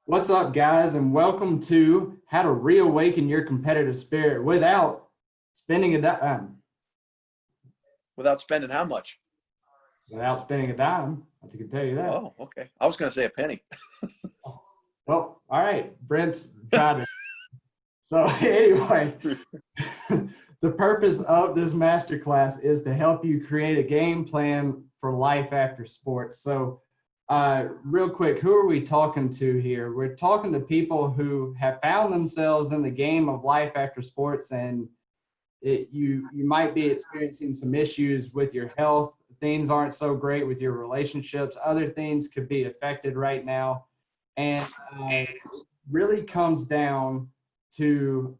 What's up, guys, and welcome to How to Reawaken Your Competitive Spirit Without Spending a Dime. Without spending how much? Without spending a dime, I can tell you that. Oh, okay. I was going to say a penny. Well, all right, Brent's tried it. So anyway, the purpose of this masterclass is to help you create a game plan for life after sports. So real quick, who are we talking to here? We're talking to people who have found themselves in the game of life after sports, and you might be experiencing some issues with your health. Things aren't so great with your relationships. Other things could be affected right now. And it really comes down to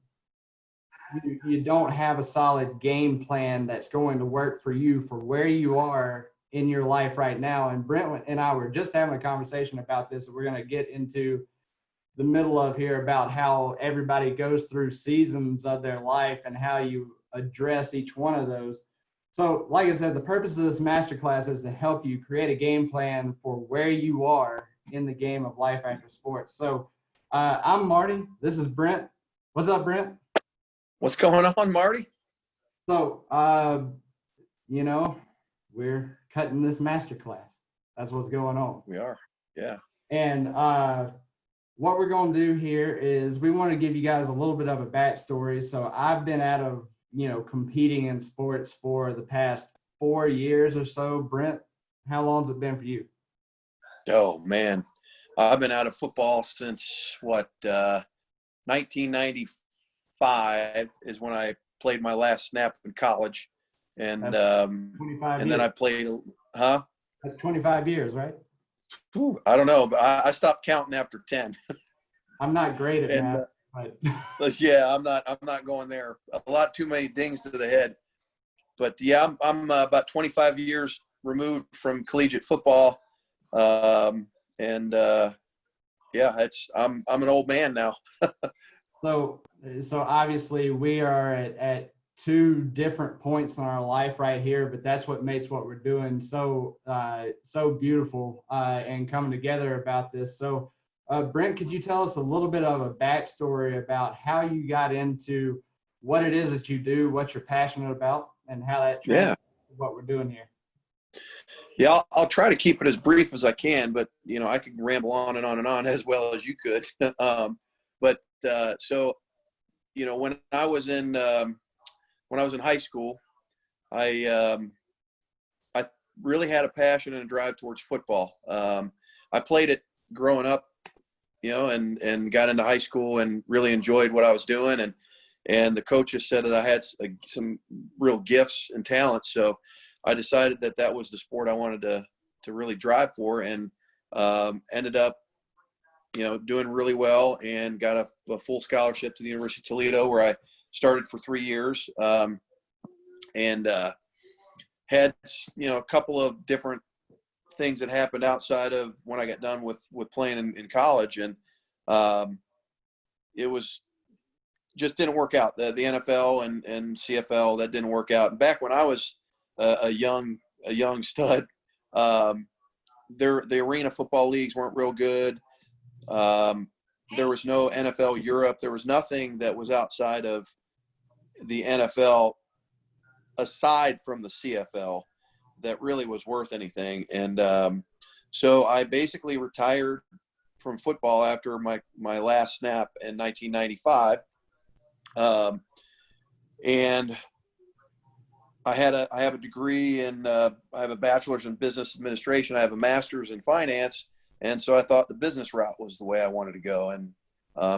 you don't have a solid game plan that's going to work for you for where you are in your life right now. And Brent and I were just having a conversation about this, and we're going to get into the middle of here about how everybody goes through seasons of their life and how you address each one of those. So like I said, the purpose of this masterclass is to help you create a game plan for where you are in the game of life after sports. So I'm Marty. This is Brent. What's up, Brent? What's going on, Marty? So, we're cutting this masterclass. That's what's going on. We are. Yeah. And what we're going to do here is we want to give you guys a little bit of a backstory. So I've been out of, competing in sports for the past 4 years or so. Brent, how long has it been for you? Oh, man. I've been out of football since 1995 is when I played my last snap in college. And then I played, That's 25 years, right? I don't know, but I stopped counting after 10. I'm not great at math, but yeah, I'm not going there. A lot too many dings to the head. But yeah, I'm about 25 years removed from collegiate football. I'm an old man now. So obviously we are at two different points in our life right here, but that's what makes what we're doing so beautiful and coming together about this. So Brent, could you tell us a little bit of a backstory about how you got into what it is that you do, what you're passionate about, and how that translates to what we're doing here? Yeah, I'll try to keep it as brief as I can, but I could ramble on and on and on as well as you could. When I was in high school, I really had a passion and a drive towards football. I played it growing up, and got into high school and really enjoyed what I was doing. And the coaches said that I had some real gifts and talents. So I decided that was the sport I wanted to really drive for, and ended up, doing really well and got a full scholarship to the University of Toledo, where I started for 3 years, and had, a couple of different things that happened outside of when I got done with playing in college. And it was just didn't work out. The NFL and CFL, that didn't work out. And back when I was a young stud, the arena football leagues weren't real good. There was no NFL Europe. There was nothing that was outside of the NFL, aside from the CFL, that really was worth anything. And so I basically retired from football after my last snap in 1995. And I have a degree in, I have a bachelor's in business administration. I have a master's in finance. And so I thought the business route was the way I wanted to go, and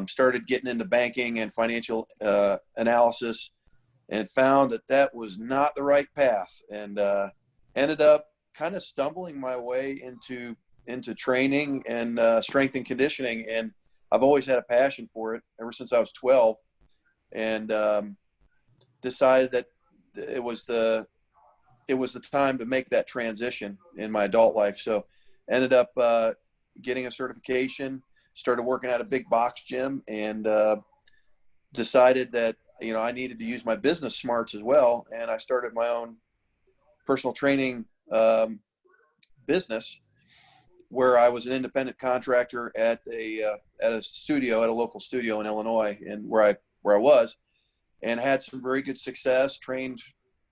started getting into banking and financial analysis, and found that was not the right path, and ended up kind of stumbling my way into training and strength and conditioning. And I've always had a passion for it ever since I was 12, and decided that it was the time to make that transition in my adult life. So ended up getting a certification, started working at a big box gym, and decided that I needed to use my business smarts as well. And I started my own personal training business, where I was an independent contractor at a studio, at a local studio in Illinois, and where I was, and had some very good success. Trained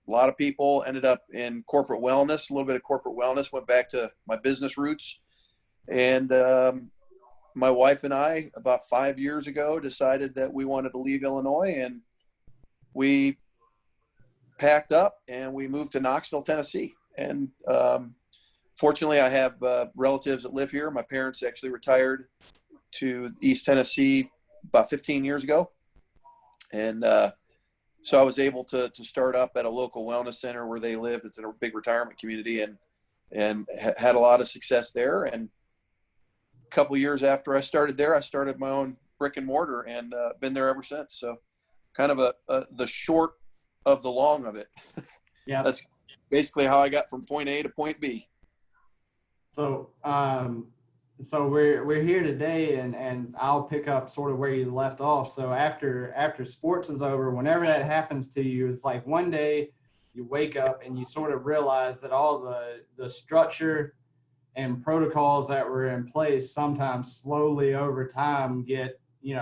a lot of people. Ended up in corporate wellness, a little bit of corporate wellness. Went back to my business roots, and my wife and I, about 5 years ago, decided that we wanted to leave Illinois, and we packed up and we moved to Knoxville, Tennessee. And fortunately, I have relatives that live here. My parents actually retired to East Tennessee about 15 years ago. And so I was able to start up at a local wellness center where they lived. It's in a big retirement community, and had a lot of success there. And a couple of years after I started there, I started my own brick and mortar, and been there ever since. So kind of the short of the long of it. Yeah. That's basically how I got from point A to point B. So, so we're here today, and I'll pick up sort of where you left off. So after sports is over, whenever that happens to you, it's like one day you wake up and you sort of realize that all the structure and protocols that were in place sometimes slowly over time get,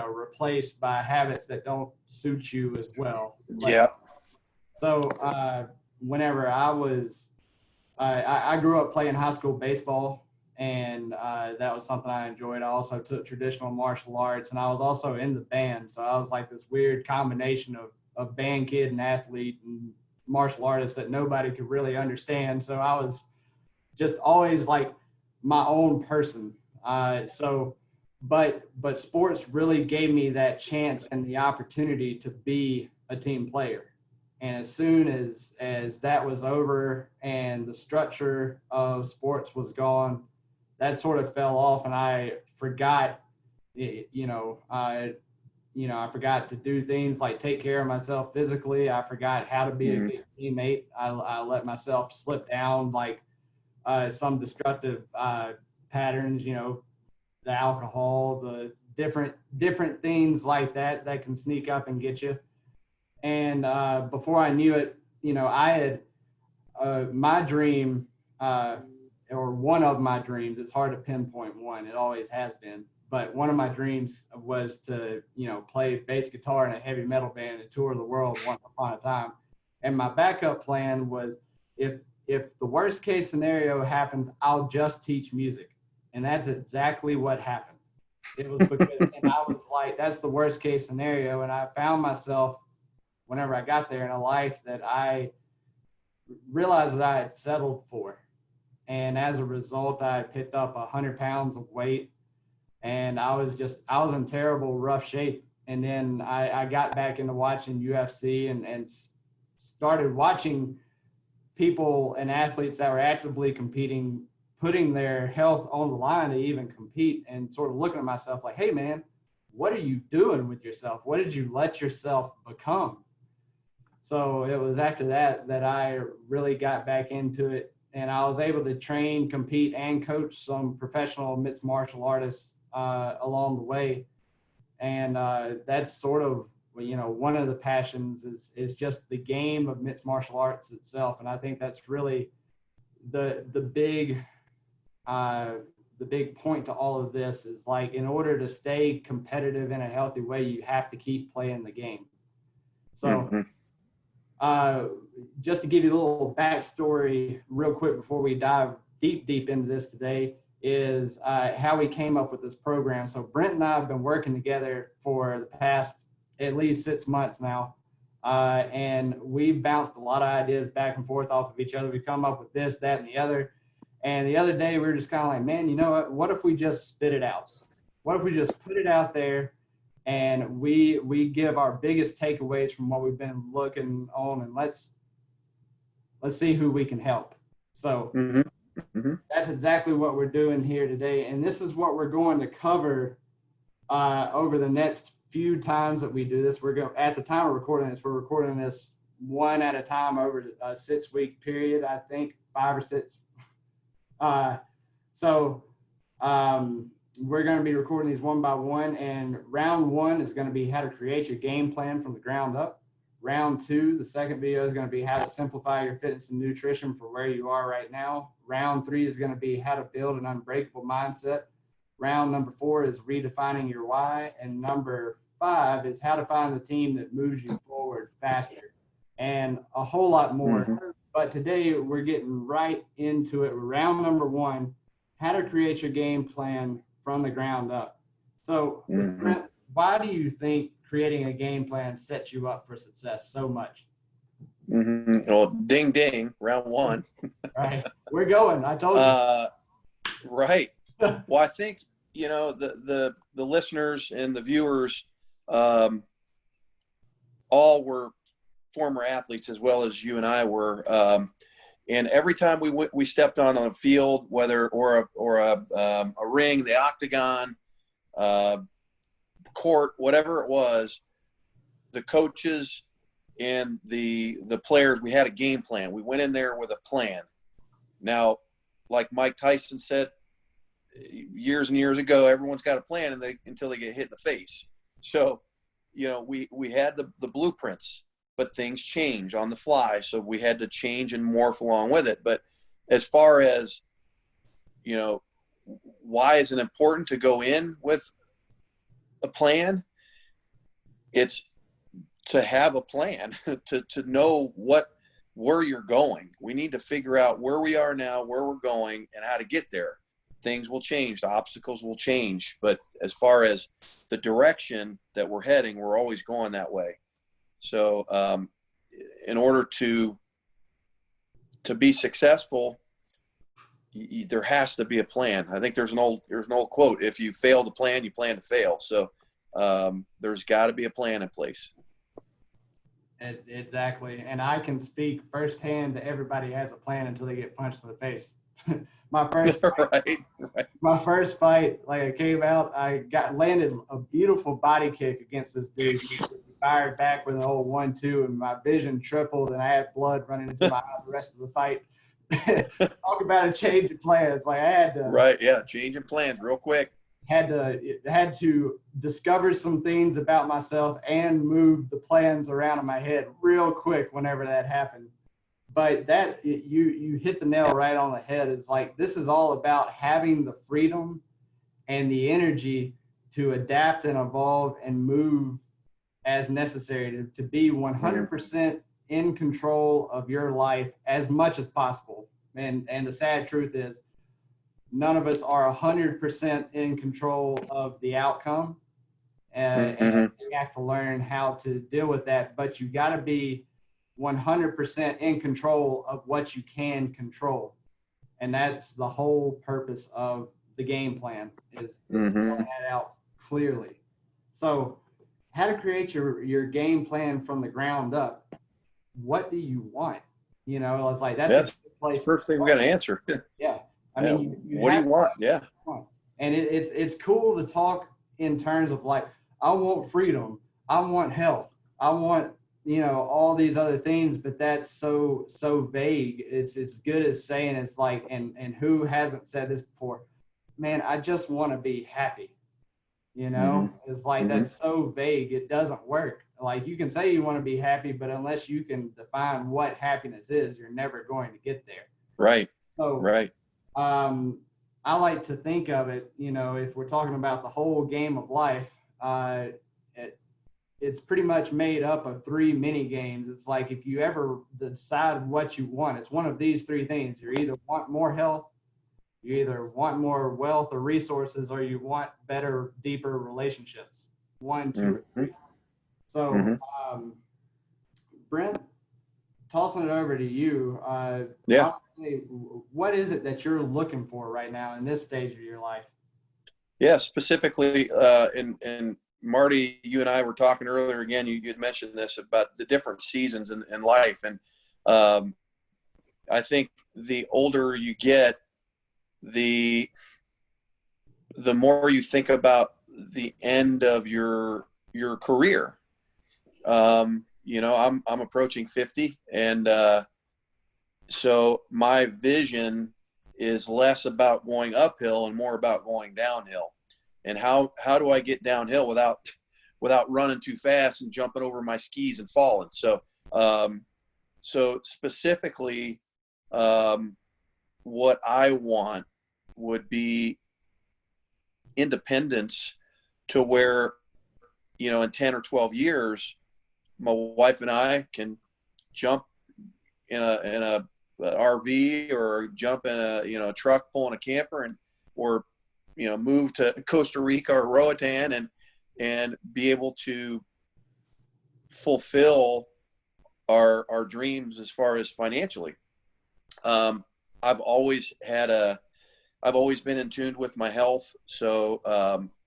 replaced by habits that don't suit you as well. Yeah. So whenever I grew up playing high school baseball, and that was something I enjoyed. I also took traditional martial arts, and I was also in the band. So I was like this weird combination of band kid and athlete and martial artist that nobody could really understand. So I was just always like my own person. But sports really gave me that chance and the opportunity to be a team player. And as soon as that was over and the structure of sports was gone, that sort of fell off, and I forgot, I forgot to do things like take care of myself physically. I forgot how to be a good teammate. I let myself slip down like some destructive patterns, the alcohol, the different things like that can sneak up and get you. And before I knew it, I had my dream, or one of my dreams. It's hard to pinpoint one. It always has been. But one of my dreams was to, play bass guitar in a heavy metal band and tour the world once upon a time. And my backup plan was, if the worst case scenario happens, I'll just teach music. And that's exactly what happened. It was because, and I was like, that's the worst case scenario. And I found myself, whenever I got there, in a life that I realized that I had settled for. And as a result, I picked up 100 pounds of weight, and I was in terrible, rough shape. And then I got back into watching UFC and started watching people and athletes that were actively competing, putting their health on the line to even compete, and sort of looking at myself like, hey man, what are you doing with yourself? What did you let yourself become? So it was after that I really got back into it, and I was able to train, compete, and coach some professional mixed martial artists along the way. And that's sort of, one of the passions is just the game of mixed martial arts itself. And I think that's really the big point to all of this is, like, in order to stay competitive in a healthy way, you have to keep playing the game. So just to give you a little backstory real quick before we dive deep into this today, is how we came up with this program. So Brent and I have been working together for the past at least 6 months now. And we bounced a lot of ideas back and forth off of each other. We come up with this, that, and the other. And the other day we were just kind of like, man, you know what if we just spit it out? What if we just put it out there and we give our biggest takeaways from what we've been looking on, and let's see who we can help. So that's exactly what we're doing here today. And this is what we're going to cover over the next few times that we do this. At the time of recording this, we're recording this one at a time over a 6-week period, I think 5 or 6. We're going to be recording these one by one, and round 1 is going to be how to create your game plan from the ground up. Round 2, the second video is going to be how to simplify your fitness and nutrition for where you are right now. Round 3 is going to be how to build an unbreakable mindset. Round number 4 is redefining your why. And number 5 is how to find the team that moves you forward faster, and a whole lot more. But today we're getting right into it. Round number 1, how to create your game plan from the ground up. So Brent, why do you think creating a game plan sets you up for success so much? Well, ding, ding, round 1. Right. We're going. I told you. Right. Well, I think, the listeners and the viewers all were former athletes as well as you and I were. And every time we stepped on a field, whether or a ring, the octagon, court, whatever it was, the coaches and the players, we had a game plan. We went in there with a plan. Now, like Mike Tyson said years and years ago, everyone's got a plan until they get hit in the face. So, we had the blueprints, but things change on the fly. So we had to change and morph along with it. But as far as, why is it important to go in with a plan? It's to have a plan, to know where you're going. We need to figure out where we are now, where we're going, and how to get there. Things will change, the obstacles will change, but as far as the direction that we're heading, we're always going that way. So in order to be successful, there has to be a plan. I think there's an old quote: if you fail to plan, you plan to fail. So there's got to be a plan in place. Exactly. And I can speak firsthand that everybody has a plan until they get punched in the face. My first fight, my first fight, like I came out, I landed a beautiful body kick against this dude. He fired back with an old 1-2, and my vision tripled, and I had blood running into my eye the rest of the fight. Talk about a change of plans. Like I had to changing plans real quick. Had to discover some things about myself and move the plans around in my head real quick whenever that happened. But you hit the nail right on the head. It's like, this is all about having the freedom and the energy to adapt and evolve and move as necessary to be 100% in control of your life as much as possible. And the sad truth is, none of us are 100% in control of the outcome. And you have to learn how to deal with that. But you got to be 100% in control of what you can control. And that's the whole purpose of the game plan, is spelling that out clearly. So how to create your game plan from the ground up. What do you want? It's like, that's a good place. First thing we got to answer. Yeah. I mean, what do you want? Yeah. And it's cool to talk in terms of like, I want freedom. I want health. I want, all these other things, but that's so vague. It's as good as saying, it's like, and who hasn't said this before? Man, I just want to be happy. It's like, that's so vague. It doesn't work. Like, you can say you want to be happy, but unless you can define what happiness is, you're never going to get there. Right. So, right. I like to think of it, if we're talking about the whole game of life, it's pretty much made up of 3 mini games. It's like, if you ever decide what you want, it's one of these 3 things. You either want more health, you either want more wealth or resources, or you want better, deeper relationships. 1, 2, or 3. So, Brent, tossing it over to you. What is it that you're looking for right now in this stage of your life? Yeah, specifically, and Marty, you and I were talking earlier again, you had mentioned this about the different seasons in life. And I think the older you get, the more you think about the end of your career. I'm approaching 50, and so my vision is less about going uphill and more about going downhill. And how do I get downhill without without running too fast and jumping over my skis and falling. So, so specifically, what I want would be independence to where, you know, in 10 or 12 years, my wife and I can jump in a RV or jump in a, you know, a truck pulling a camper, and, or, you know, move to Costa Rica or Roatan and be able to fulfill our dreams as far as financially. I've always been in tune with my health. So,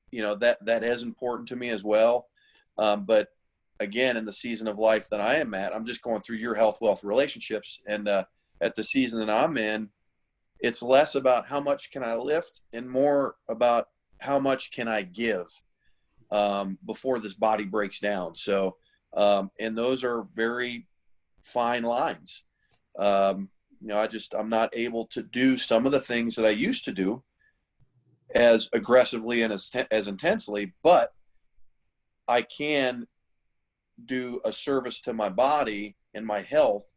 you know, that is important to me as well. But again, in the season of life that I am at, I'm just going through your health, wealth, relationships. And at the season that I'm in, it's less about how much can I lift and more about how much can I give before this body breaks down. So, and those are very fine lines. You know, I'm not able to do some of the things that I used to do as aggressively and as intensely, but I can do a service to my body and my health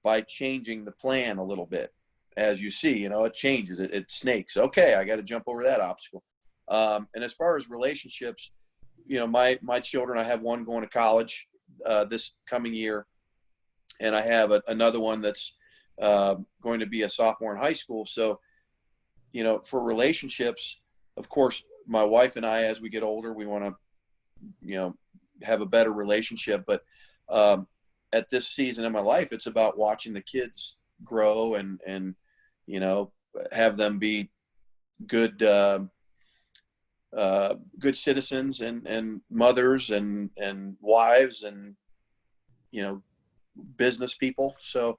by changing the plan a little bit. As you see, you know, it changes, it snakes. Okay, I got to jump over that obstacle. And as far as relationships, you know, my children, I have one going to college this coming year, and I have another one that's going to be a sophomore in high school. So, you know, for relationships, of course, my wife and I, as we get older, we want to, you know, have a better relationship. But at this season in my life, it's about watching the kids grow and you know, have them be good good citizens and mothers and wives and, you know, business people. So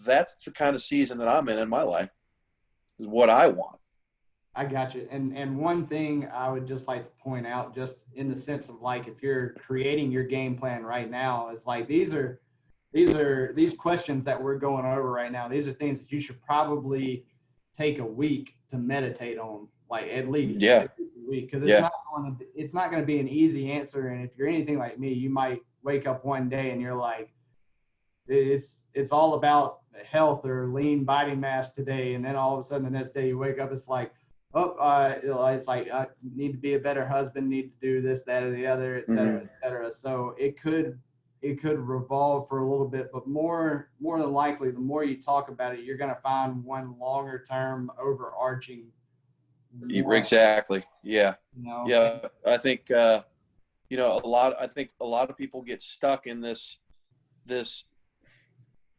that's the kind of season that I'm in my life, is what I want. I got you. And one thing I would just like to point out, just in the sense of like, if you're creating your game plan right now, is like, these questions that we're going over right now, these are things that you should probably take a week to meditate on, like at least a week, because Yeah. it's not going to be an easy answer. And if you're anything like me, you might wake up one day and you're like, it's all about health or lean body mass today, and then all of a sudden the next day you wake up, it's like, it's like, I need to be a better husband, need to do this, that, or the other, et cetera, et cetera. So it could revolve for a little bit, but more than likely, the more you talk about it, you're going to find one longer term overarching. Exactly. Yeah. You know? Yeah. I think, you know, I think a lot of people get stuck in this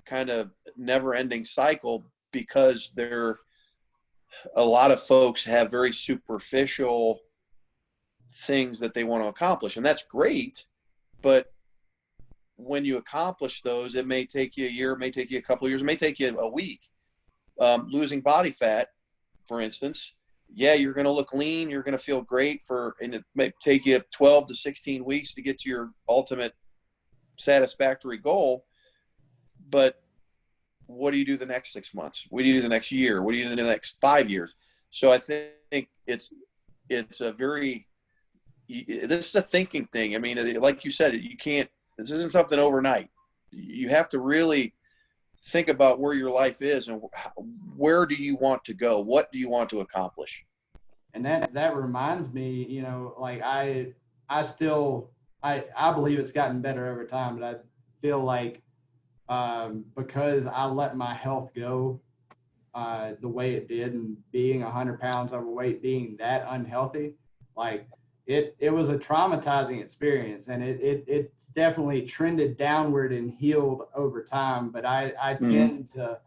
kind of never ending cycle because a lot of folks have very superficial things that they want to accomplish, and that's great. But when you accomplish those, it may take you a year, it may take you a couple of years, it may take you a week. Losing body fat, for instance, yeah, you're going to look lean, you're going to feel great and it may take you 12 to 16 weeks to get to your ultimate satisfactory goal. But what do you do the next 6 months? What do you do the next year? What do you do the next 5 years? So I think it's a very, this is a thinking thing. I mean, like you said, this isn't something overnight. You have to really think about where your life is and where do you want to go? What do you want to accomplish? And that reminds me, you know, like I believe it's gotten better over time, but I feel like because I let my health go the way it did, and being 100 pounds overweight, being that unhealthy, like it was a traumatizing experience, and it's definitely trended downward and healed over time. But I tend to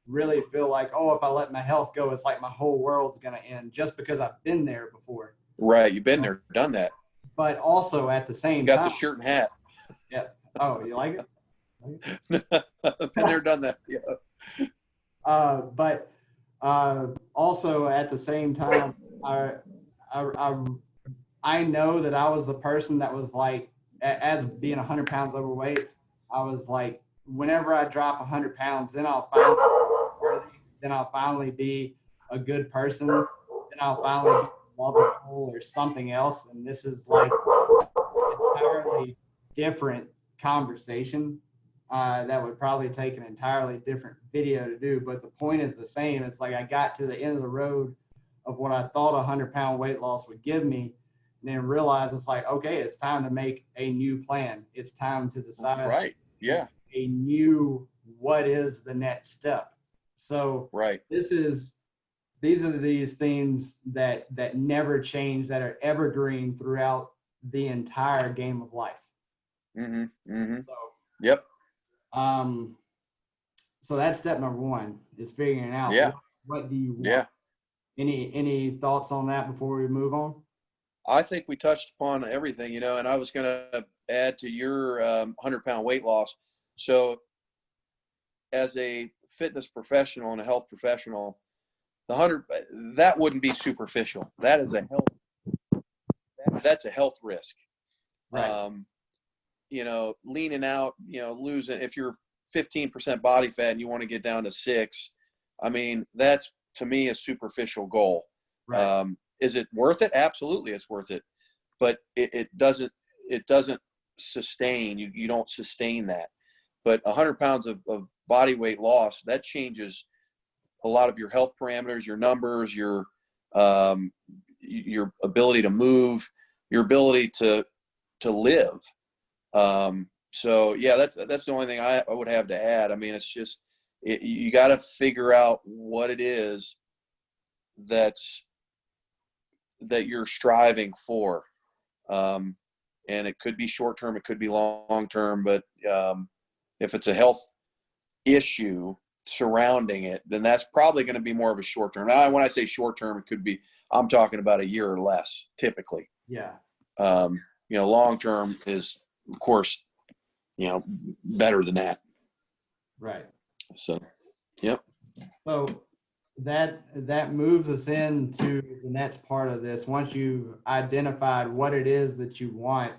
really feel like, oh, if I let my health go, it's like my whole world's going to end, just because I've been there before. Right. You've been there, done that. But also at the same time. You got the shirt and hat. Yeah. Oh, you like it? Been there, done that. Yeah. But also at the same time, I know that I was the person that was like, as being 100 pounds overweight, I was like, whenever I drop 100 pounds, then I'll finally be a good person. Then I'll finally be multiple or something else. And this is like entirely different conversation that would probably take an entirely different video to do. But the point is the same. It's like I got to the end of the road of what I thought a 100-pound weight loss would give me, and then realized it's like, okay, it's time to make a new plan. It's time to decide Right. Yeah. a new, what is the next step. So Right. these are these things that never change, that are evergreen throughout the entire game of life. Mm-hmm. Mm-hmm. So, Yep. So that's step number one, is figuring out what do you want. Yeah. Any thoughts on that before we move on? I think we touched upon everything, you know, and I was going to add to your 100-pound weight loss. So as a fitness professional and a health professional, that wouldn't be superficial. That is that's a health risk. Right. You know, leaning out, you know, losing, if you're 15% body fat and you want to get down to 6, I mean, that's, to me, a superficial goal. Right. Is it worth it? Absolutely, it's worth it. But it doesn't sustain. You don't sustain that. But 100 pounds of body weight loss, that changes a lot of your health parameters, your numbers, your ability to move, your ability to live. So yeah, that's the only thing I would have to add. I mean, it's just, you got to figure out what it is that you're striving for. And it could be short term, it could be long term, but if it's a health issue surrounding it, then that's probably going to be more of a short term. Now, when I say short term, it could be, I'm talking about a year or less, typically. Yeah. You know, long term is, of course, you know, better than that. Right. So, yep. So that moves us into the next part of this. Once you've identified what it is that you want,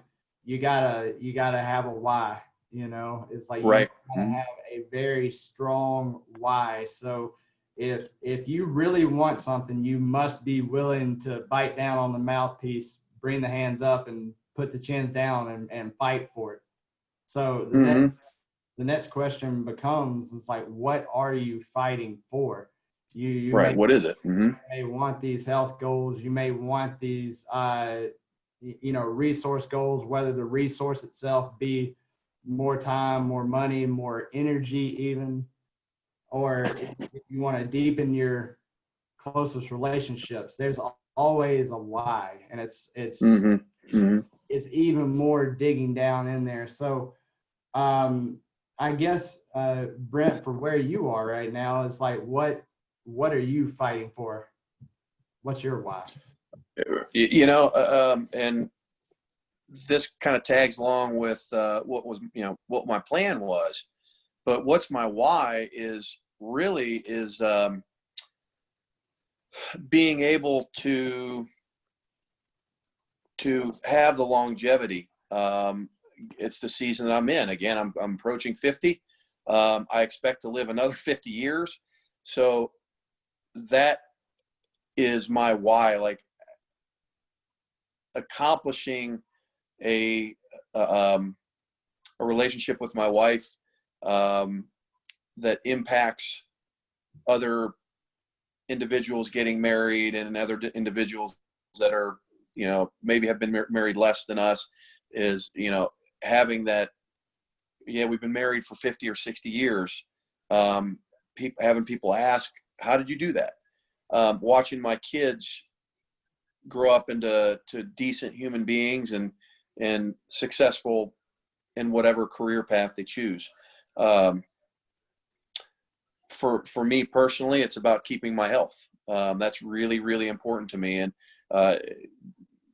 you gotta have a why. You know, it's like you Right. gotta have a very strong why. So if you really want something, you must be willing to bite down on the mouthpiece, bring the hands up, and put the chin down and fight for it. So the next question becomes, it's like, what are you fighting for? You right. may, What is it? Mm-hmm. may want these health goals. You may want these, resource goals, whether the resource itself be more time, more money, more energy even, or if you want to deepen your closest relationships, there's always a why. And it's even more digging down in there. So, I guess, Brent, for where you are right now, it's like, what are you fighting for? What's your why? You know, and this kind of tags along with what my plan was, but what's my why is really being able to have the longevity. It's the season that I'm in. Again, I'm approaching 50. I expect to live another 50 years. So that is my why, like accomplishing a relationship with my wife that impacts other individuals getting married and other individuals that are, you know, maybe have been married less than us, is, you know, having that, we've been married for 50 or 60 years. Having people ask, how did you do that? Watching my kids grow up into decent human beings and successful in whatever career path they choose. For me personally, it's about keeping my health. That's really, really important to me. And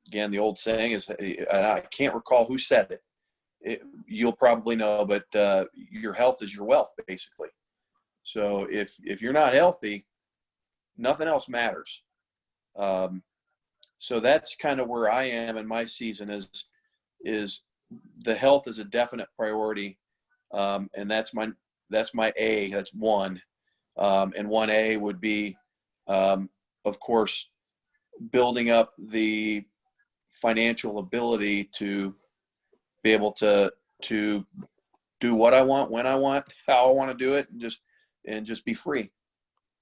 again, the old saying is, I can't recall who said it. You'll probably know, but your health is your wealth, basically. So if you're not healthy, nothing else matters. So that's kind of where I am in my season, is the health is a definite priority. And that's my A, that's one. And 1A would be, of course, building up the financial ability to be able to do what I want, when I want, how I want to do it, and just be free.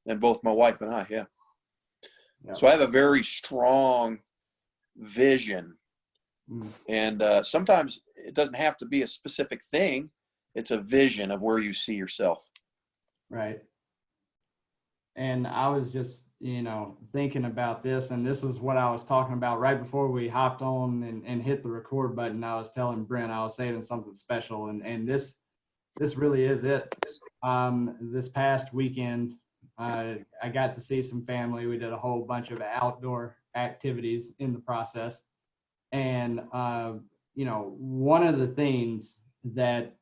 And both my wife and I, yeah. So I have a very strong vision. And sometimes it doesn't have to be a specific thing. It's a vision of where you see yourself. Right. And I was just, thinking about this, and this is what I was talking about right before we hopped on and hit the record button. I was telling Brent, I was saving something special, and this really is it. This past weekend, I got to see some family. We did a whole bunch of outdoor activities in the process. And, one of the things that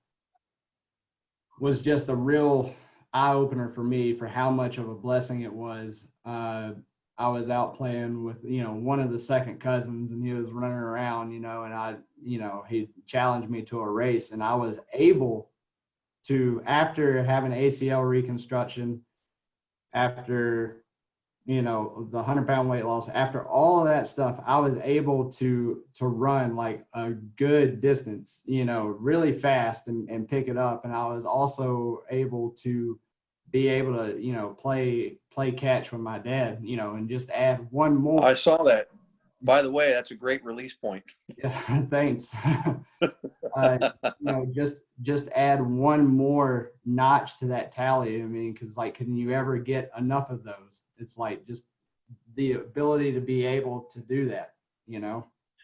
was just a real eye opener for me for how much of a blessing it was. I was out playing with, one of the second cousins, and he was running around, and he challenged me to a race, and I was able to, after having ACL reconstruction, after, the 100-pound weight loss, after all of that stuff, I was able to run like a good distance, really fast and pick it up. And I was also able to play catch with my dad, and just add one more. I saw that. By the way, that's a great release point. Yeah, thanks. Just add one more notch to that tally. I mean, because can you ever get enough of those? It's like just the ability to be able to do that,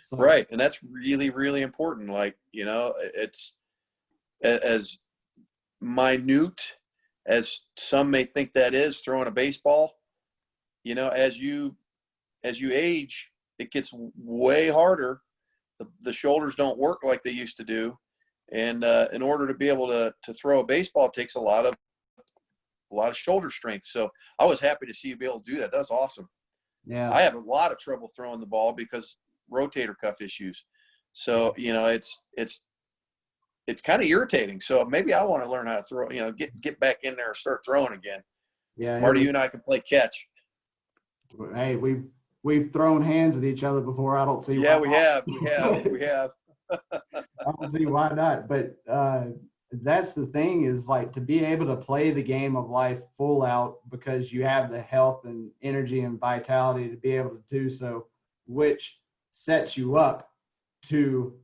So, right. And that's really, really important. It's as minute as some may think that is, throwing a baseball. As you age, it gets way harder. The shoulders don't work like they used to do. And in order to be able to throw a baseball, it takes a lot of shoulder strength. So I was happy to see you be able to do that. That's awesome. Yeah. I have a lot of trouble throwing the ball because rotator cuff issues. So, it's kind of irritating. So maybe I want to learn how to throw, get back in there and start throwing again. Yeah. Marty, you and I can play catch. Hey, we've thrown hands at each other before. I don't see Yeah, why we have. I don't see why not. But that's the thing, is to be able to play the game of life full out, because you have the health and energy and vitality to be able to do so, which sets you up to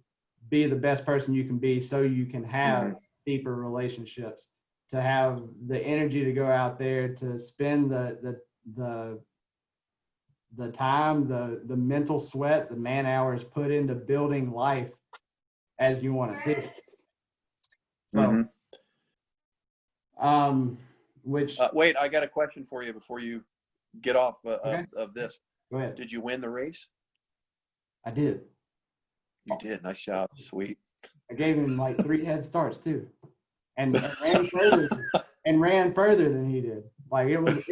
be the best person you can be, so you can have deeper relationships, to have the energy to go out there, to spend the time, the mental sweat, the man hours put into building life as you want to see it. So, wait, I got a question for you before you get off Okay. of this. Go ahead. Did you win the race? I did. You did. Nice job. Sweet. I gave him 3 head starts too, and ran further than he did. It was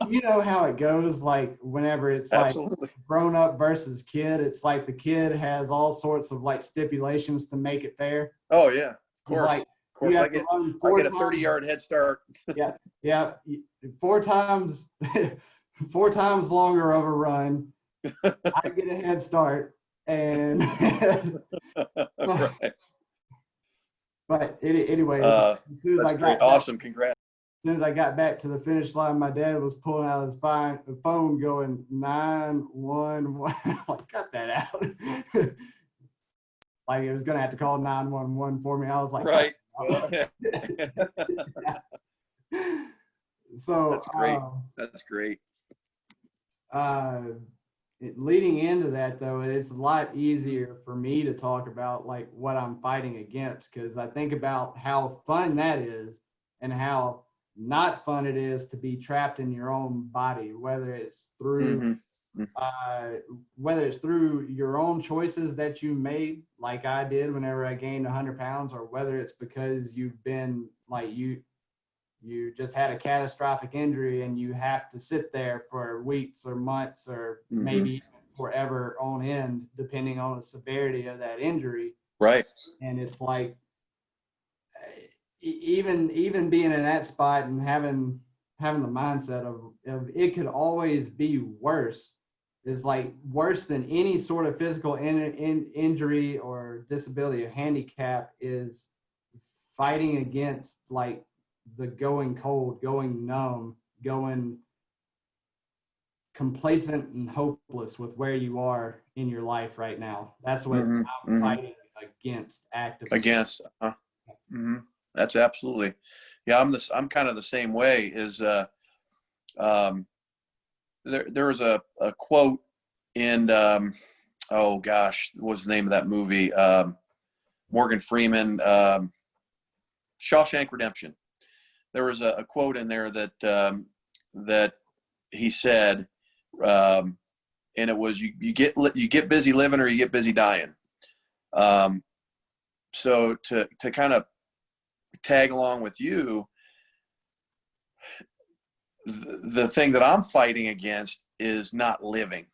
you know how it goes. Whenever it's Absolutely. Grown up versus kid, it's the kid has all sorts of stipulations to make it fair. Oh yeah, of course. Of course, I get a 30-yard head start. Yeah. 4 times, 4 times longer of a run. I get a head start, and Right. But anyway, that's great. Awesome. Congrats. As soon as I got back to the finish line, my dad was pulling out his phone going 911. Cut that out. It was going to have to call 911 for me. I was like, right. So that's great. That's great. Leading into that, though, it's a lot easier for me to talk about what I'm fighting against, because I think about how fun that is and how not fun it is to be trapped in your own body, whether it's through your own choices that you made, like I did whenever I gained 100 pounds, or whether it's because you've been you just had a catastrophic injury and you have to sit there for weeks or months or maybe forever on end, depending on the severity of that injury. Right. And it's even being in that spot and having the mindset of it could always be worse, is like worse than any sort of physical injury or disability or handicap is fighting against like the going cold, going numb, going complacent and hopeless with where you are in your life right now. That's what I'm fighting against actively. Against. That's absolutely. Yeah, I'm kind of the same way. There was a quote in oh gosh, what was the name of that movie? Morgan Freeman, Shawshank Redemption. There was a quote in there that he said, and it was you get busy living or you get busy dying. So to kind of tag along with you, the thing that I'm fighting against is not living.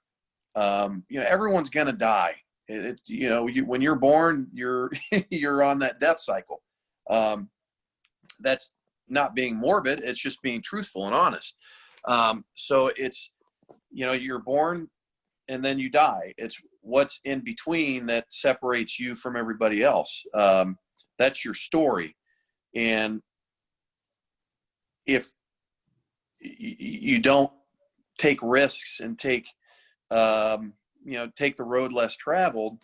Everyone's going to die. When you're born, you're on that death cycle. That's not being morbid. It's just being truthful and honest. So it's, you're born and then you die. It's what's in between that separates you from everybody else. That's your story. And if you don't take risks and take the road less traveled,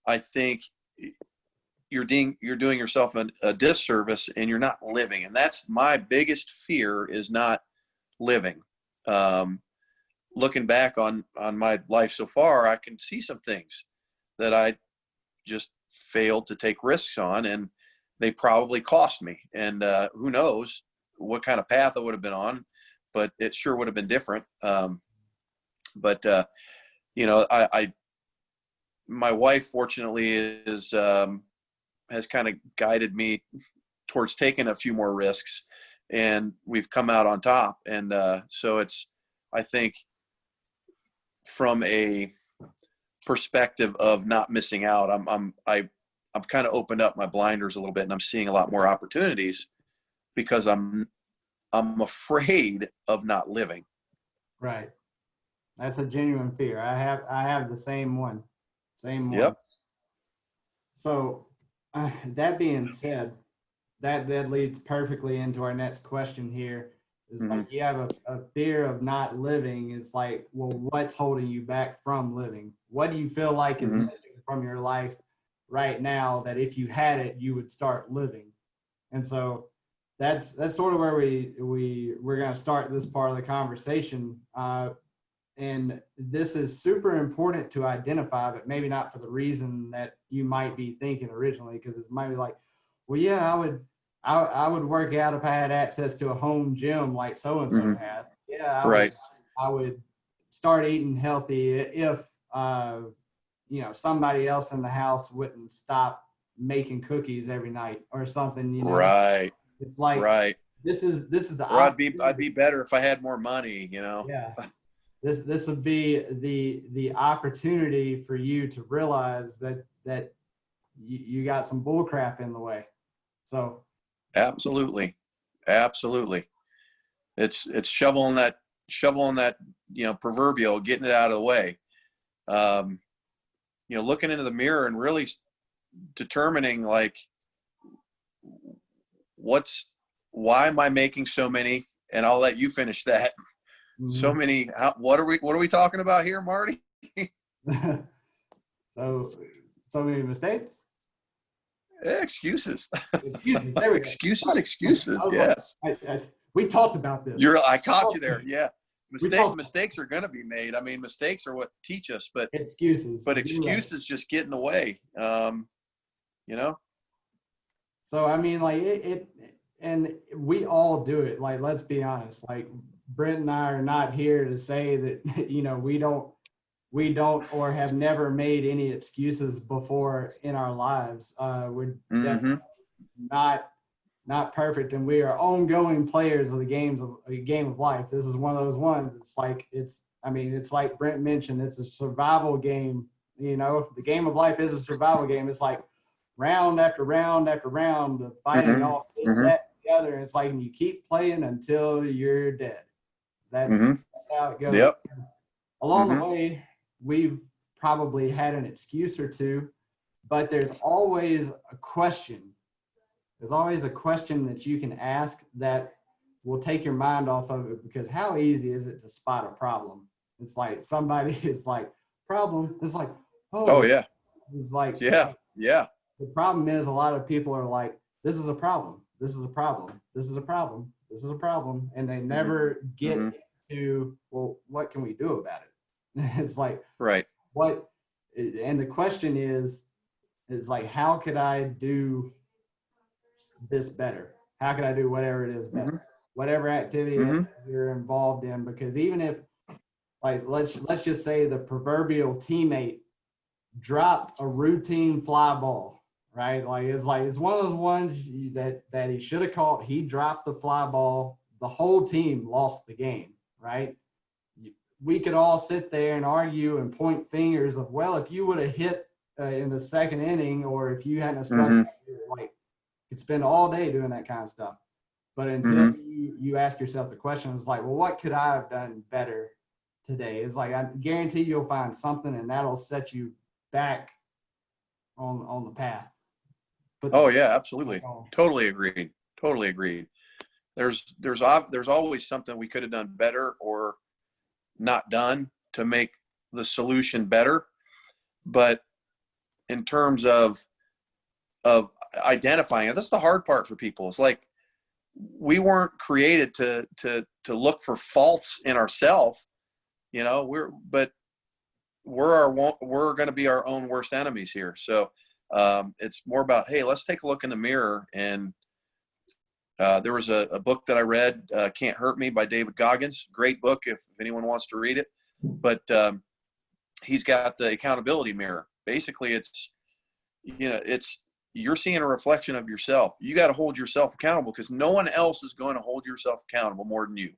I think you're doing yourself a disservice, and you're not living. And that's my biggest fear, is not living. Looking back on my life so far, I can see some things that I just failed to take risks on, and they probably cost me. And who knows what kind of path I would have been on, but it sure would have been different. My wife, fortunately, has kind of guided me towards taking a few more risks, and we've come out on top. And so it's, I think, from a perspective of not missing out, I've kind of opened up my blinders a little bit, and I'm seeing a lot more opportunities because I'm afraid of not living. Right. That's a genuine fear. I have the same one. Yep. So that being said, that leads perfectly into our next question here. Is like, you have a fear of not living. It's like, well, what's holding you back from living? What do you feel like is missing from your life right now that if you had it, you would start living? And so that's sort of where we're going to start this part of the conversation. And this is super important to identify, but maybe not for the reason that you might be thinking originally, because it might be like, well, yeah, I would work out if I had access to a home gym like so-and-so had. Yeah, I would start eating healthy if, somebody else in the house wouldn't stop making cookies every night or something, Right. It's like, right. This is the, or I'd be better if I had more money, Yeah. This would be the opportunity for you to realize that you got some bull crap in the way. So absolutely. It's shoveling that proverbial, getting it out of the way. Looking into the mirror and really determining, like, why am I making so many? And I'll let you finish that. So many. What are we talking about here, Marty? So many mistakes. Excuses. There we go. Excuses. Yes. We talked about this. I caught you there. Yeah. Mistakes are going to be made. I mean, mistakes are what teach us, but excuses just get in the way. So I mean, like it, and we all do it. Like, let's be honest. Like, Brent and I are not here to say that we don't or have never made any excuses before in our lives. We're definitely not perfect, and we are ongoing players of the game of life. This is one of those ones. It's like Brent mentioned, it's a survival game. The game of life is a survival game. It's like round after round after round of fighting off that together. And it's like, you keep playing until you're dead. That's how it goes. Yep. along the way, we've probably had an excuse or two, but there's always a question. There's always a question that you can ask that will take your mind off of it, because how easy is it to spot a problem? It's like somebody is like, problem. It's like, Oh yeah. It's like, yeah. The problem is a lot of people are like, this is a problem. This is a problem. This is a problem. This is a problem. And they never get to, well, what can we do about it? It's like, right. What, and the question is like, how could I do this better? How could I do whatever it is better? Whatever activity you're involved in, because even if, like, let's just say the proverbial teammate dropped a routine fly ball, right? It's one of those ones that he should have caught. He dropped the fly ball. The whole team lost the game, right? We could all sit there and argue and point fingers of, well, if you would have hit in the second inning, or if you hadn't struck, like, you could spend all day doing that kind of stuff. But until you ask yourself the question, it's like, well, what could I have done better today? It's like, I guarantee you'll find something, and that'll set you back on the path. But yeah, absolutely. Totally agreed. There's always something we could have done better or not done to make the solution better. But in terms of identifying it, that's the hard part for people. It's like, we weren't created to look for faults in ourselves, we're going to be our own worst enemies here. So it's more about, hey, let's take a look in the mirror. And there was a book that I read, Can't Hurt Me, by David Goggins. Great book if anyone wants to read it. But he's got the accountability mirror. Basically, it's you're seeing a reflection of yourself. You got to hold yourself accountable, because no one else is going to hold yourself accountable more than you.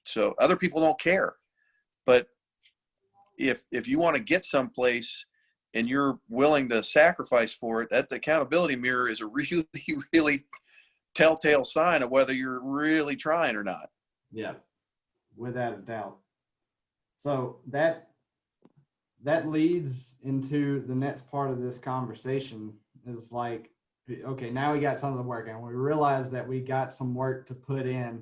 So other people don't care. But if you want to get someplace and you're willing to sacrifice for it, that the accountability mirror is a really, really telltale sign of whether you're really trying or not. Yeah, without a doubt. So that leads into the next part of this conversation, is like, okay, now we got something to work on. We realize that we got some work to put in.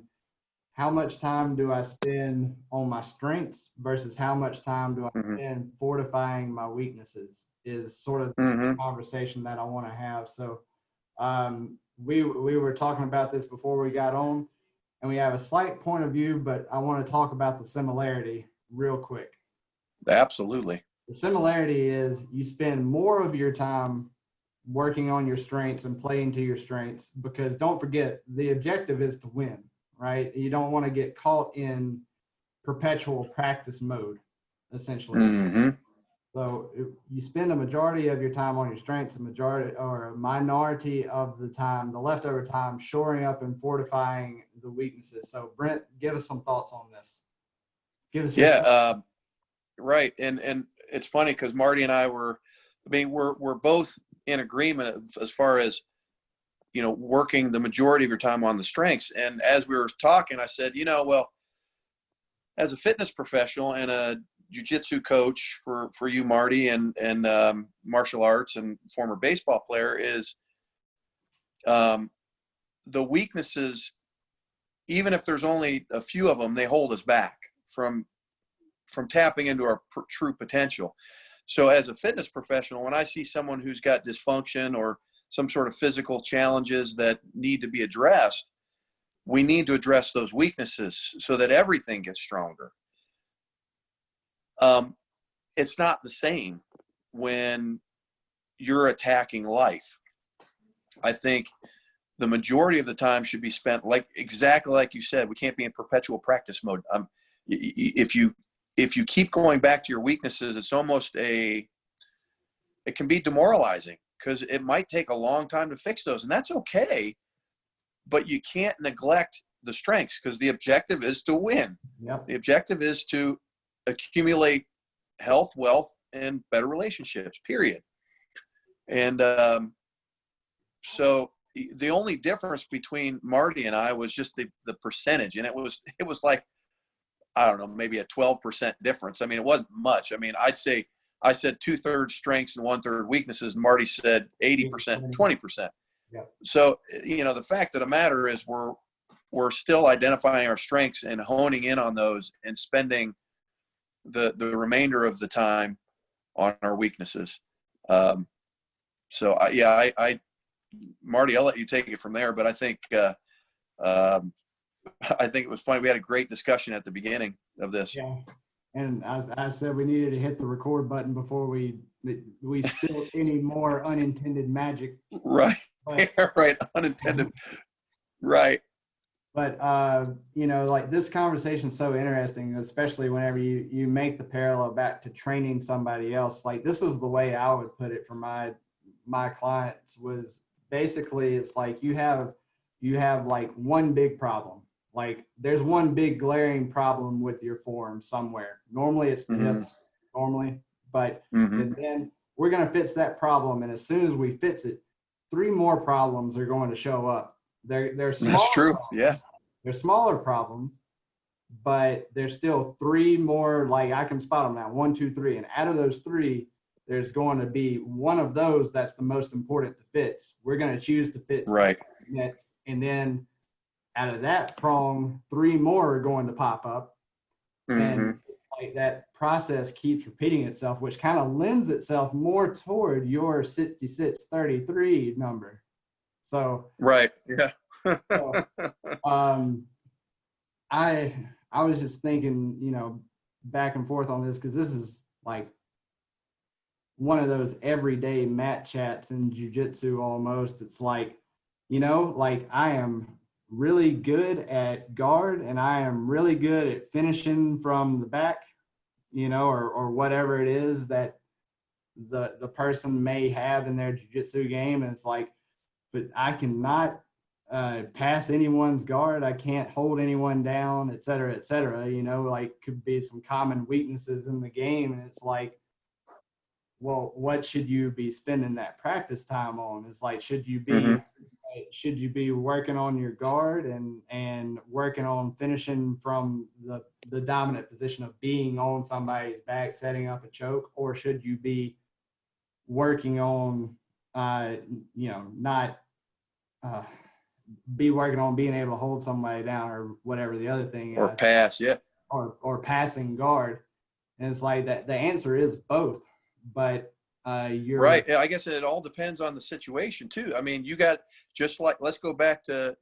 How much time do I spend on my strengths versus how much time do I spend fortifying my weaknesses, is sort of the conversation that I want to have. So we were talking about this before we got on, and we have a slight point of view, but I want to talk about the similarity real quick. Absolutely. The similarity is you spend more of your time working on your strengths and playing to your strengths, because don't forget, the objective is to win, right? You don't want to get caught in perpetual practice mode, essentially. So you spend a majority of your time on your strengths, a minority of the time, the leftover time, shoring up and fortifying the weaknesses. So Brent, give us some thoughts on this. Give us your right. And it's funny, because Marty and I we're both in agreement as far as, working the majority of your time on the strengths. And as we were talking, I said, well, as a fitness professional and a jiu-jitsu coach for you, Marty, and martial arts and former baseball player, is the weaknesses, even if there's only a few of them, they hold us back from tapping into our true potential. So as a fitness professional, when I see someone who's got dysfunction or some sort of physical challenges that need to be addressed, we need to address those weaknesses so that everything gets stronger. It's not the same when you're attacking life. I think the majority of the time should be spent exactly like you said. We can't be in perpetual practice mode. If you keep going back to your weaknesses, it's almost it can be demoralizing, because it might take a long time to fix those, and that's okay. But you can't neglect the strengths, because the objective is to win. Yep. The objective is to accumulate health, wealth, and better relationships, period. And so the only difference between Marty and I was just the percentage. And it was like I don't know, maybe a 12% difference. I mean, it wasn't much. I mean, I said 2/3 strengths and 1/3 weaknesses. And Marty said 80% and 20%. Yeah. So, the fact of the matter is we're still identifying our strengths and honing in on those and spending the remainder of the time on our weaknesses. So Marty, I'll let you take it from there, but I think it was fun. We had a great discussion at the beginning of this. Yeah. And I said we needed to hit the record button before we spill any more unintended magic. Right. But, right. Unintended. Right. But, like this conversation is so interesting, especially whenever you make the parallel back to training somebody else. Like this is the way I would put it for my clients was basically it's like you have like one big problem. Like there's one big glaring problem with your form somewhere. Normally it's the hips, but and then we're going to fix that problem. And as soon as we fix it, 3 more problems are going to show up. They're smaller. That's true. Problems. Yeah. They're smaller problems, but there's still 3 more. Like I can spot them now, 1, 2, 3. And out of those 3, there's going to be one of those that's the most important to fix. We're going to choose to fix right. that. And then out of that prong, 3 more are going to pop up. And like that process keeps repeating itself, which kind of lends itself more toward your 66-33 number. So right. Yeah. so, I was just thinking, back and forth on this because this is like one of those everyday mat chats in jiu-jitsu almost. It's like, like I am really good at guard and I am really good at finishing from the back, or whatever it is that the person may have in their jiu-jitsu game. And it's like, but I cannot pass anyone's guard. I can't hold anyone down, et cetera, like could be some common weaknesses in the game. And it's like, well, what should you be spending that practice time on? It's like, should you be working on your guard and working on finishing from the dominant position of being on somebody's back, setting up a choke, or should you be working on, not be working on being able to hold somebody down or whatever the other thing or pass, yeah, or passing guard. And it's like that the answer is both, but you're right. I guess it all depends on the situation too. I mean, you got just like, let's go back to,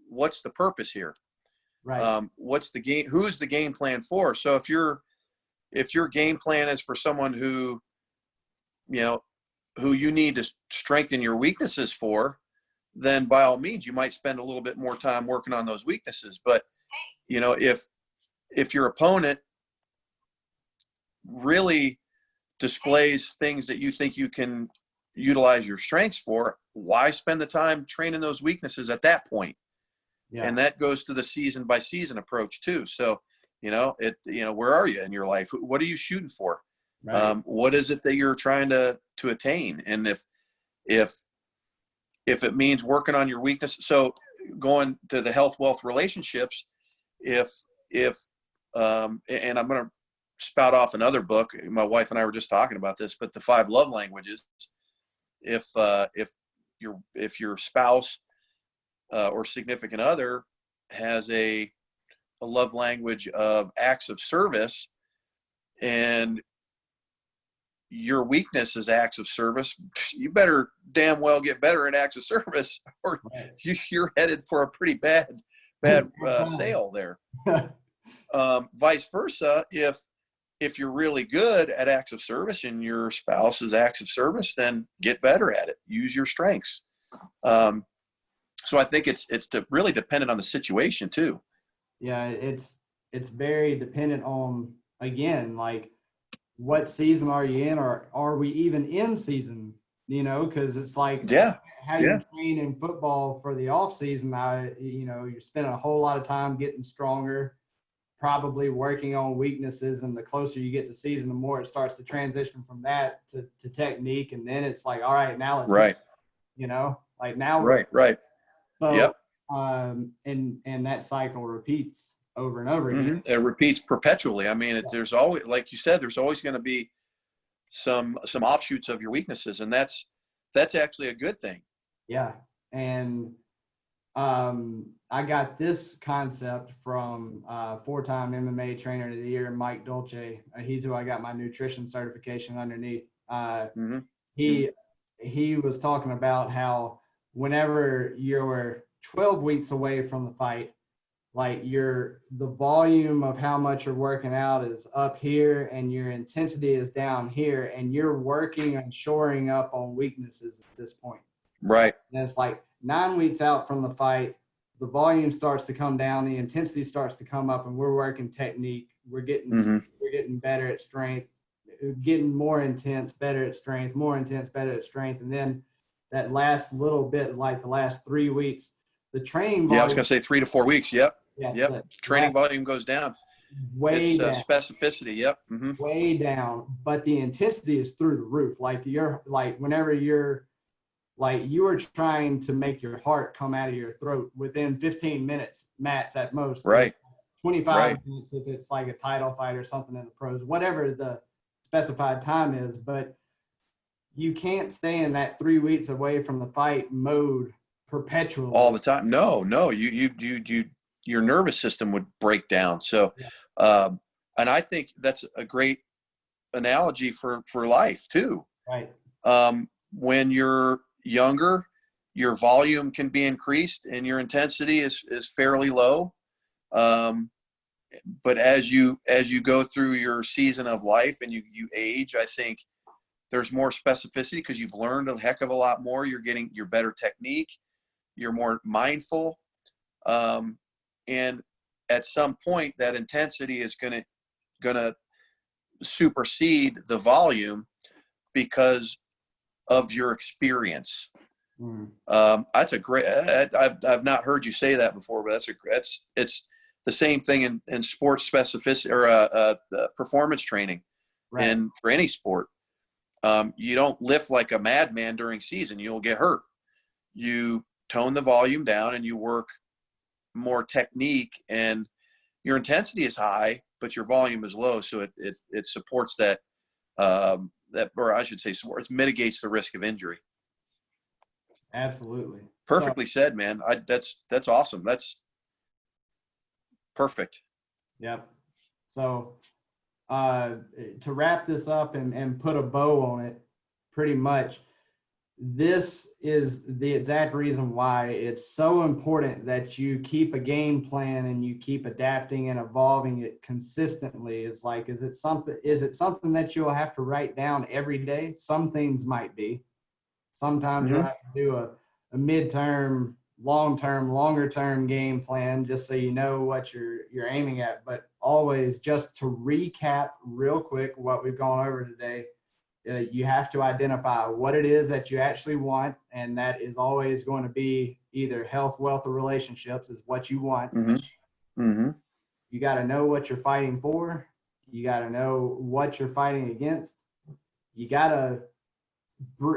what's the purpose here? Right. What's the game? Who's the game plan for? So if your game plan is for someone who you need to strengthen your weaknesses for, then by all means, you might spend a little bit more time working on those weaknesses. But, if your opponent really displays things that you think you can utilize your strengths for, why spend the time training those weaknesses at that point? Yeah. And that goes to the season by season approach too. So, where are you in your life? What are you shooting for? Right. What is it that you're trying to attain? And if it means working on your weakness, so going to the health, wealth, relationships, and I'm going to spout off another book. My wife and I were just talking about this, but the 5 love languages. If your spouse or significant other has a love language of acts of service, and your weakness is acts of service, you better damn well get better at acts of service, or you're headed for a pretty bad sale there. Vice versa, if you're really good at acts of service and your spouse is acts of service, then get better at it. Use your strengths. So I think it's really dependent on the situation too. Yeah, it's very dependent on, again, like, what season are you in, or are we even in season? Because it's like, how you train in football for the off season. You're spending a whole lot of time getting stronger, probably working on weaknesses, and the closer you get to season, the more it starts to transition from that to technique, and then it's like, all right, now let's like now right. So and that cycle repeats. over and over again. It repeats perpetually. I mean, there's always, like you said, there's always going to be some offshoots of your weaknesses, and that's actually a good thing. Yeah. And I got this concept from 4-time MMA trainer of the year, Mike Dolce. He's who I got my nutrition certification underneath. He was talking about how whenever you're 12 weeks away from the fight, like the volume of how much you're working out is up here and your intensity is down here, and you're working on shoring up on weaknesses at this point. Right. And it's like 9 weeks out from the fight, the volume starts to come down, the intensity starts to come up, and we're working technique. We're getting better at strength, getting more intense, better at strength, more intense, better at strength. And then that last little bit, like the last 3 weeks, the training volume. Yeah, I was going to say 3 to 4 weeks. Yep. Yeah, yep. Training volume goes down. Way down. Specificity. Yep. Way down. But the intensity is through the roof. Whenever you're like, you are trying to make your heart come out of your throat within 15 minutes max at most. Right. 25 minutes if it's like a title fight or something in the pros, whatever the specified time is. But you can't stay in that 3 weeks away from the fight mode perpetually all the time. No, your nervous system would break down. So, and I think that's a great analogy for life too. Right. When you're younger, your volume can be increased and your intensity is fairly low. But as you go through your season of life and you age, I think there's more specificity because you've learned a heck of a lot more. You're getting your better technique. You're more mindful. And at some point that intensity is going to supersede the volume because of your experience. That's a great, I've not heard you say that before, but it's the same thing in sports specificity or performance training. Right. And for any sport, you don't lift like a madman during season. You'll get hurt. You tone the volume down and you work more technique, and your intensity is high, but your volume is low. So it supports that, or I should say, it mitigates the risk of injury. Absolutely. Perfectly said, man. That's awesome. That's perfect. Yep. So to wrap this up and put a bow on it, pretty much, this is the exact reason why it's so important that you keep a game plan and you keep adapting and evolving it consistently. Is it something that you'll have to write down every day? Some things might be. Sometimes you'll have to do a midterm, long-term, longer-term game plan just so you know what you're aiming at. But always, just to recap real quick what we've gone over today, you have to identify what it is that you actually want, and that is always going to be either health, wealth, or relationships is what you want. You got to know what you're fighting for. You got to know what you're fighting against. You got to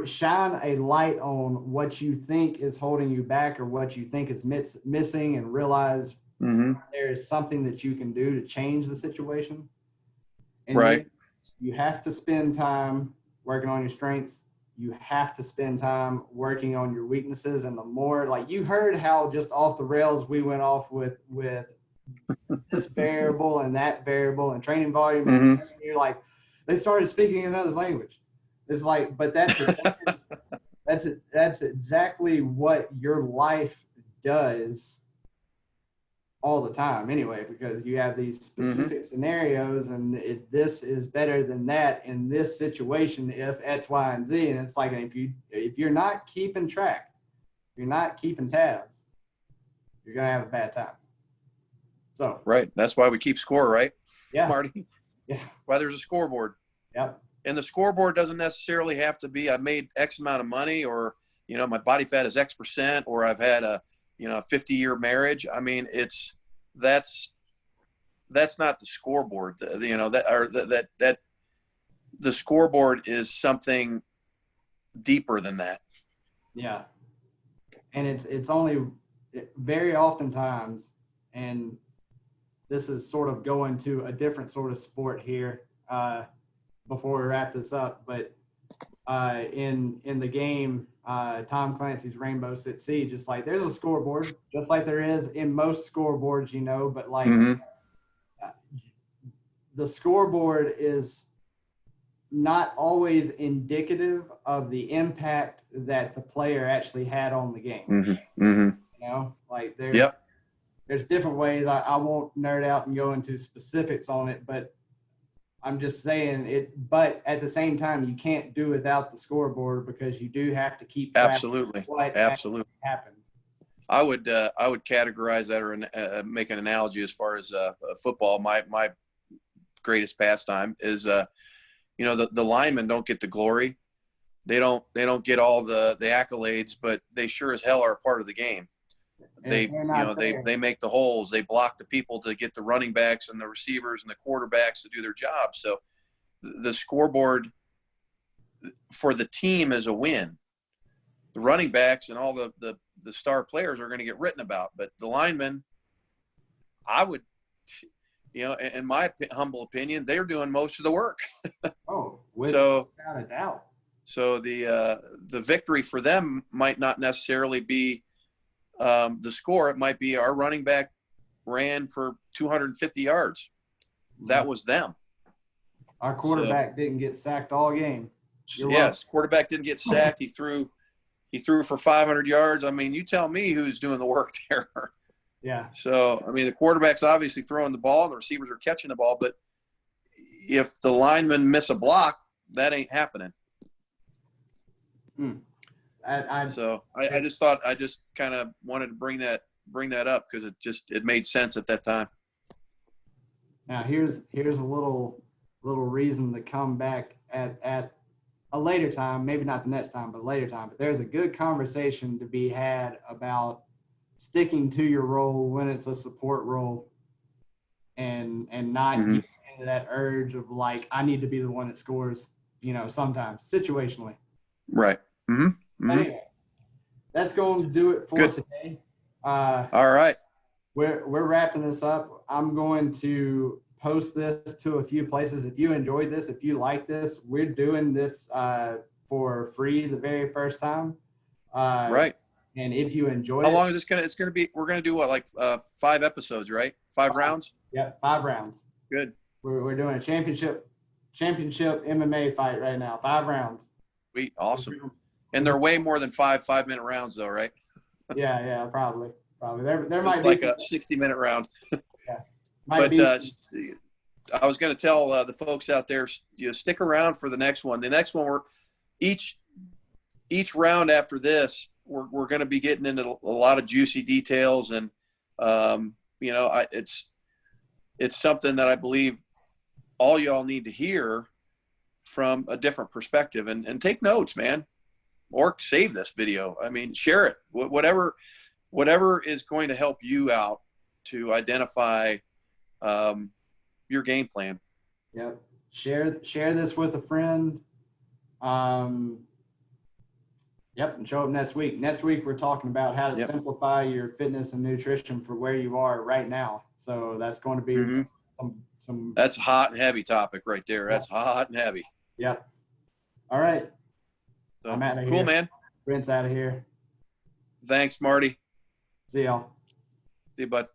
shine a light on what you think is holding you back or what you think is missing, and realize there is something that you can do to change the situation. And right. You have to spend time working on your strengths. You have to spend time working on your weaknesses. And the more, like, you heard how just off the rails we went off with this variable and that variable and training volume. And you're like, they started speaking another language. It's like, but that's exactly what your life does all the time anyway, because you have these specific scenarios, and if this is better than that in this situation, if X, Y, and Z, and it's like, if you're not keeping track, if you're not keeping tabs, you're gonna have a bad time. So right, that's why we keep score, right? Yeah, Marty. Yeah, why there's a scoreboard. Yep. And the scoreboard doesn't necessarily have to be I made X amount of money, or my body fat is X%, or I've had a 50-year marriage. I mean, that's not the scoreboard. That the scoreboard is something deeper than that. Yeah, and it's only very oftentimes, and this is sort of going to a different sort of sport here before we wrap this up. But in the game, Tom Clancy's Rainbow Six Siege, just like there's a scoreboard, just like there is in most scoreboards, you know, but like the scoreboard is not always indicative of the impact that the player actually had on the game. You know, like there's different ways. I won't nerd out and go into specifics on it, but I'm just saying it. But at the same time, you can't do without the scoreboard because you do have to keep track of what actually happened. I would categorize that or make an analogy as far as football. My greatest pastime is you know, the linemen don't get the glory. They don't get all the accolades, but they sure as hell are a part of the game. They make the holes. They block the people to get the running backs and the receivers and the quarterbacks to do their job. So the scoreboard for the team is a win. The running backs and all the star players are going to get written about, but the linemen, I would, you know, in my humble opinion, they're doing most of the work. Without a doubt. So the victory for them might not necessarily be the score. It might be our running back ran for 250 yards. That was them. Our quarterback didn't get sacked all game. Quarterback didn't get sacked. He threw for 500 yards. I mean, you tell me who's doing the work there. Yeah. So, I mean, the quarterback's obviously throwing the ball, and the receivers are catching the ball, but if the linemen miss a block, that ain't happening. I just kind of wanted to bring that up because it made sense at that time. Now here's a little reason to come back at a later time, maybe not the next time, but a later time. But there's a good conversation to be had about sticking to your role when it's a support role, and not getting into that urge of like, I need to be the one that scores, you know, sometimes situationally. Right. Anyway, that's going to do it for today. All right. We're wrapping this up. I'm going to post this to a few places. If you enjoyed this, if you like this, we're doing this for free the very first time. Right. And if you enjoy How long is this going to – it's going to be – we're going to do what, like 5 episodes, right? 5 rounds? Yeah, 5 rounds. Good. We're doing a championship MMA fight right now, 5 rounds. Sweet. Awesome. And they're way more than 5-minute rounds though, right? Yeah, probably. There might be like a 60-minute round. Yeah. I was going to tell the folks out there, you know, stick around for the next one. The next one, we're each round after this, we're going to be getting into a lot of juicy details, and you know, it's something that I believe all y'all need to hear from a different perspective, and take notes, man, or save this video. I mean, share it, whatever is going to help you out to identify your game plan. Yep. Share this with a friend. Yep, and show up next week. Next week we're talking about how to simplify your fitness and nutrition for where you are right now. So that's going to be some. That's a hot and heavy topic right there. That's hot and heavy. Yep. All right. So, I'm out of here. Cool, man. Brent's out of here. Thanks, Marty. See y'all. See you, bud.